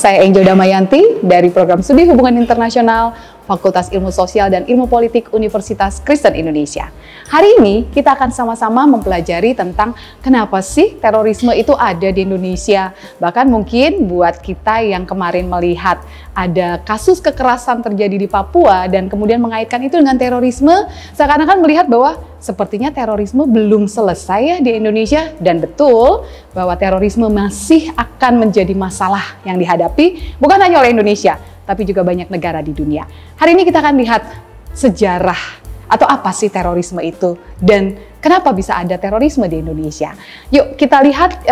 saya Angel Damayanti dari Program Studi Hubungan Internasional Fakultas Ilmu Sosial dan Ilmu Politik Universitas Kristen Indonesia. Hari ini kita akan sama-sama mempelajari tentang kenapa sih terorisme itu ada di Indonesia. Bahkan mungkin buat kita yang kemarin melihat ada kasus kekerasan terjadi di Papua dan kemudian mengaitkan itu dengan terorisme, seakan-akan melihat bahwa sepertinya terorisme belum selesai ya di Indonesia, dan betul bahwa terorisme masih akan menjadi masalah yang dihadapi bukan hanya oleh Indonesia, tapi juga banyak negara di dunia. Hari ini kita akan lihat sejarah atau apa sih terorisme itu dan kenapa bisa ada terorisme di Indonesia. Yuk kita lihat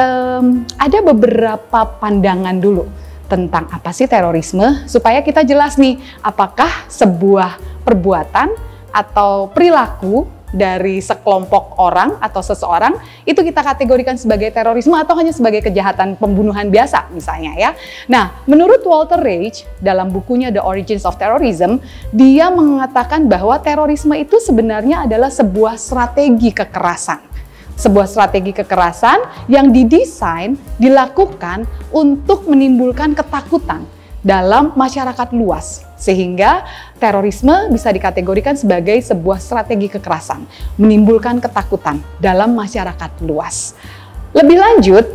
ada beberapa pandangan dulu tentang apa sih terorisme supaya kita jelas nih apakah sebuah perbuatan atau perilaku dari sekelompok orang atau seseorang itu kita kategorikan sebagai terorisme atau hanya sebagai kejahatan pembunuhan biasa misalnya ya. Nah, menurut Walter Reich dalam bukunya The Origins of Terrorism, dia mengatakan bahwa terorisme itu sebenarnya adalah sebuah strategi kekerasan. Sebuah strategi kekerasan yang didesain, dilakukan untuk menimbulkan ketakutan dalam masyarakat luas. Sehingga terorisme bisa dikategorikan sebagai sebuah strategi kekerasan, menimbulkan ketakutan dalam masyarakat luas. Lebih lanjut,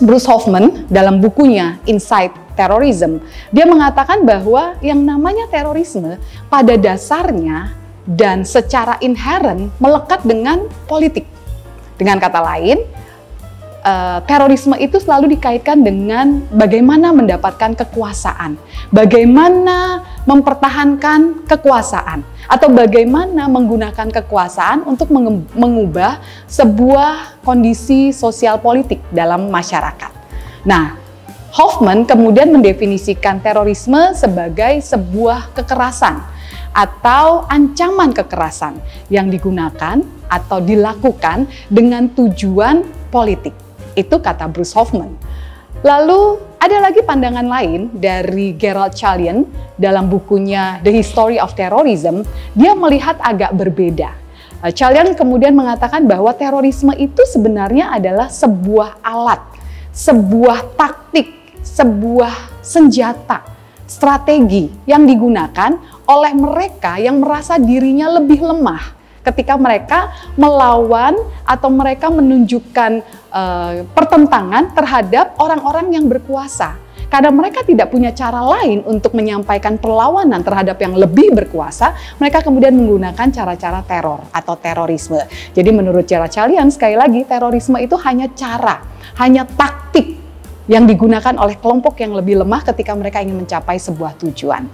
Bruce Hoffman dalam bukunya Inside Terrorism, dia mengatakan bahwa yang namanya terorisme pada dasarnya dan secara inherent melekat dengan politik. Dengan kata lain, terorisme itu selalu dikaitkan dengan bagaimana mendapatkan kekuasaan, bagaimana mempertahankan kekuasaan, atau bagaimana menggunakan kekuasaan untuk mengubah sebuah kondisi sosial politik dalam masyarakat. Nah, Hoffman kemudian mendefinisikan terorisme sebagai sebuah kekerasan atau ancaman kekerasan yang digunakan atau dilakukan dengan tujuan politik. Itu kata Bruce Hoffman. Lalu ada lagi pandangan lain dari Gerald Chalian dalam bukunya The History of Terrorism. Dia melihat agak berbeda. Chalian kemudian mengatakan bahwa terorisme itu sebenarnya adalah sebuah alat, sebuah taktik, sebuah senjata, strategi yang digunakan oleh mereka yang merasa dirinya lebih lemah ketika mereka melawan atau mereka menunjukkan pertentangan terhadap orang-orang yang berkuasa. Karena mereka tidak punya cara lain untuk menyampaikan perlawanan terhadap yang lebih berkuasa, mereka kemudian menggunakan cara-cara teror atau terorisme. Jadi menurut Gerald Chalian, sekali lagi, terorisme itu hanya cara, hanya taktik yang digunakan oleh kelompok yang lebih lemah ketika mereka ingin mencapai sebuah tujuan.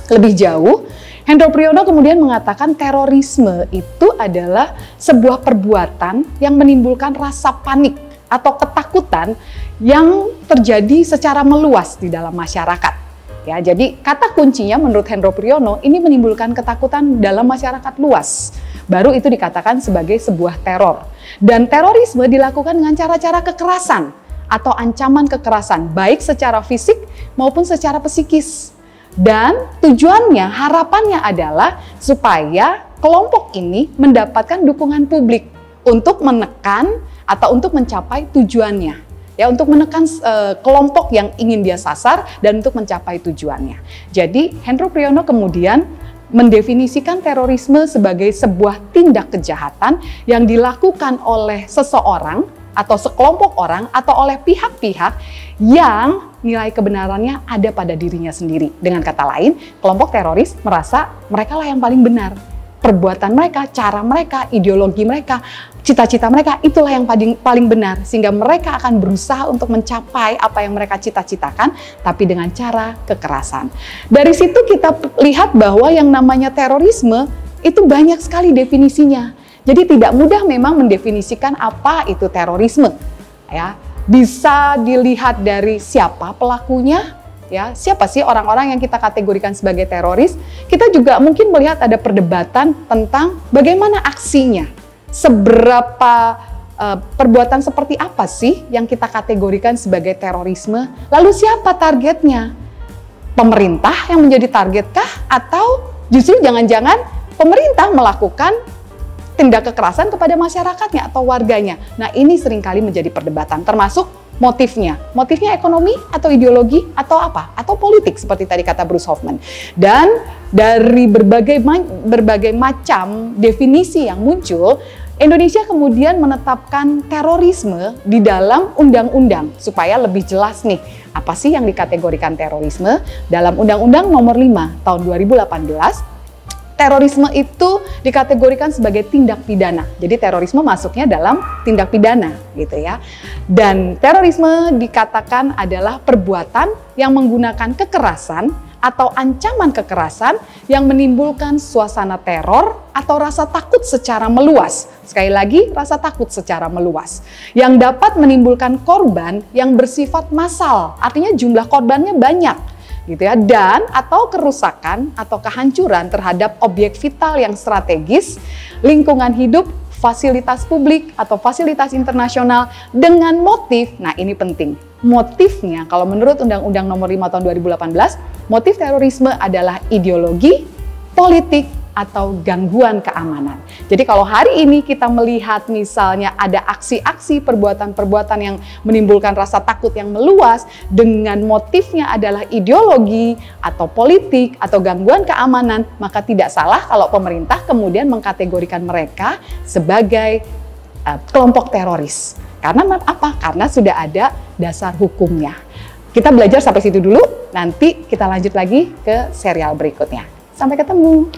Lebih jauh, Hendro Priyono kemudian mengatakan terorisme itu adalah sebuah perbuatan yang menimbulkan rasa panik atau ketakutan yang terjadi secara meluas di dalam masyarakat. Ya, jadi kata kuncinya menurut Hendro Priyono ini menimbulkan ketakutan dalam masyarakat luas. Baru itu dikatakan sebagai sebuah teror. Dan terorisme dilakukan dengan cara-cara kekerasan atau ancaman kekerasan, baik secara fisik maupun secara psikis. Dan tujuannya, harapannya adalah supaya kelompok ini mendapatkan dukungan publik untuk menekan atau untuk mencapai tujuannya. Ya, untuk menekan kelompok yang ingin dia sasar dan untuk mencapai tujuannya. Jadi, Hendro Priyono kemudian mendefinisikan terorisme sebagai sebuah tindak kejahatan yang dilakukan oleh seseorang atau sekelompok orang atau oleh pihak-pihak yang nilai kebenarannya ada pada dirinya sendiri. Dengan kata lain, kelompok teroris merasa mereka lah yang paling benar. Perbuatan mereka, cara mereka, ideologi mereka, cita-cita mereka, itulah yang paling benar. Sehingga mereka akan berusaha untuk mencapai apa yang mereka cita-citakan, tapi dengan cara kekerasan. Dari situ kita lihat bahwa yang namanya terorisme itu banyak sekali definisinya. Jadi tidak mudah memang mendefinisikan apa itu terorisme. Ya, bisa dilihat dari siapa pelakunya, ya, siapa sih orang-orang yang kita kategorikan sebagai teroris. Kita juga mungkin melihat ada perdebatan tentang bagaimana aksinya, seberapa perbuatan seperti apa sih yang kita kategorikan sebagai terorisme, lalu siapa targetnya? Pemerintah yang menjadi targetkah atau justru jangan-jangan pemerintah melakukan tindak kekerasan kepada masyarakatnya atau warganya. Nah, ini seringkali menjadi perdebatan, termasuk motifnya. Motifnya ekonomi atau ideologi atau apa? Atau politik seperti tadi kata Bruce Hoffman. Dan dari berbagai macam definisi yang muncul, Indonesia kemudian menetapkan terorisme di dalam undang-undang supaya lebih jelas nih apa sih yang dikategorikan terorisme. Dalam Undang-Undang Nomor 5 Tahun 2018, terorisme itu dikategorikan sebagai tindak pidana. Jadi terorisme masuknya dalam tindak pidana gitu ya. Dan terorisme dikatakan adalah perbuatan yang menggunakan kekerasan atau ancaman kekerasan yang menimbulkan suasana teror atau rasa takut secara meluas. Sekali lagi, rasa takut secara meluas. Yang dapat menimbulkan korban yang bersifat massal, artinya jumlah korbannya banyak gitu ya, dan atau kerusakan atau kehancuran terhadap objek vital yang strategis, lingkungan hidup, fasilitas publik atau fasilitas internasional dengan motif, nah ini penting, motifnya kalau menurut Undang-Undang Nomor 5 Tahun 2018, motif terorisme adalah ideologi, politik, atau gangguan keamanan. Jadi kalau hari ini kita melihat misalnya ada aksi-aksi perbuatan-perbuatan yang menimbulkan rasa takut yang meluas dengan motifnya adalah ideologi atau politik atau gangguan keamanan, maka tidak salah kalau pemerintah kemudian mengkategorikan mereka sebagai kelompok teroris. Karena apa? Karena sudah ada dasar hukumnya. Kita belajar sampai situ dulu, nanti kita lanjut lagi ke serial berikutnya. Sampai ketemu.